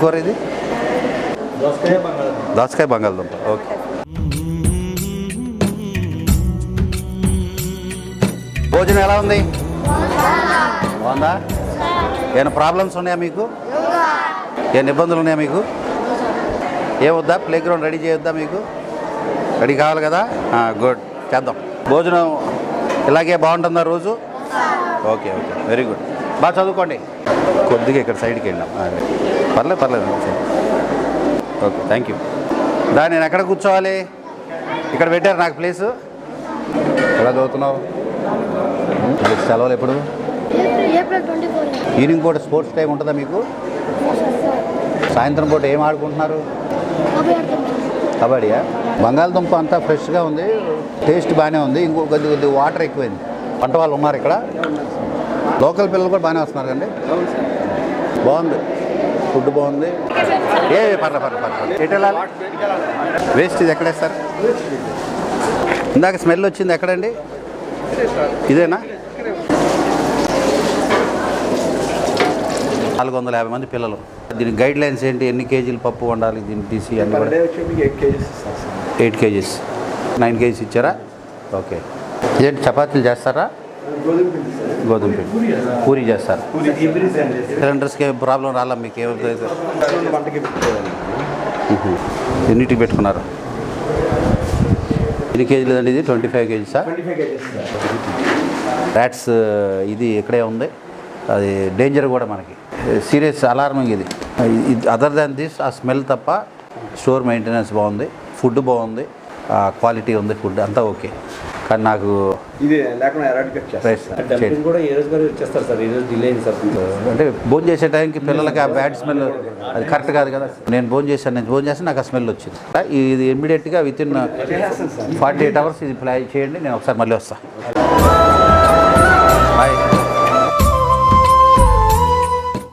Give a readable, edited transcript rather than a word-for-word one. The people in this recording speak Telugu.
కూర ఇది దోసకాయ బంగాళదుంప. ఓకే. భోజనం ఎలా ఉంది? బాగుందా? ఏమైనా ప్రాబ్లమ్స్ ఉన్నాయా మీకు? ఏమైనా ఇబ్బందులు ఉన్నాయా మీకు? ఏమొద్దా? ప్లే గ్రౌండ్ రెడీ చేయొద్దా మీకు? రెడీ కావాలి కదా? గుడ్, చేద్దాం. భోజనం ఇలాగే బాగుంటుందా రోజు? Okay okay, very good. బాగా చదువుకోండి. కొద్దిగా ఇక్కడ సైడ్కి వెళ్ళాం. పర్లేదు. Okay, thank you. నేను ఎక్కడ కూర్చోవాలి? ఇక్కడ పెట్టారు నాకు ప్లేసు. ఎలా చదువుతున్నావు? సెలవులు ఎప్పుడు? ఈవినింగ్ పూట స్పోర్ట్స్ టైం ఉంటుందా మీకు? సాయంత్రం పూట ఏం ఆడుకుంటున్నారు? కబడ్డీయా? బంగాళదుంప అంతా ఫ్రెష్గా ఉంది, టేస్ట్ బాగానే ఉంది. ఇంకో కొద్ది వాటర్ ఎక్కువైంది. పంట వాళ్ళు ఉన్నారు ఇక్కడ. లోకల్ పిల్లలు కూడా బాగానే వస్తున్నారు కండి. బాగుంది, ఫుడ్ బాగుంది. పర్లేదు. ఎటు వెళ్ళాలి? వేస్ట్ ఇది ఎక్కడేస్తారు? ఇందాక స్మెల్ వచ్చింది ఎక్కడండి? ఇదేనా? 450 మంది పిల్లలు. దీని గైడ్ లైన్స్ ఏంటి? ఎన్ని కేజీలు పప్పు వండాలి? దీన్ని తీసి అన్ని కూడా 8 కేజీస్ 9 కేజీస్ ఇచ్చారా? ఓకే. ఇదేంటి చపాతీలు చేస్తారా? గోధుమ పిండి పూరి చేస్తారు. సిలిండర్స్కి ఏం ప్రాబ్లం రాలా మీకు? ఏమైతే ఎన్నిటికి పెట్టుకున్నారు? ఎన్ని కేజీలు అండి ఇది? 25 కేజీసా? ర్యాట్స్ ఇది ఇక్కడే ఉంది. అది డేంజర్ కూడా మనకి, సీరియస్ అలార్మింగ్ ఇది. అదర్ దాన్ దిస్ ఆ స్మెల్ తప్ప స్టోర్ మెయింటెనెన్స్ బాగుంది, ఫుడ్ బాగుంది, క్వాలిటీ ఉంది, ఫుడ్ అంతా ఓకే. కానీ నాకు అంటే భోజనం చేసే టైంకి పిల్లలకి ఆ బ్యాడ్ స్మెల్ అది కరెక్ట్ కాదు కదా. నేను భోజనం చేస్తాను నాకు ఆ స్మెల్ వచ్చింది. ఇది ఇమ్మీడియట్గా వితిన్ 48 hours ఇది ప్లాన్ చేయండి. నేను ఒకసారి మళ్ళీ వస్తాను. బాయ్.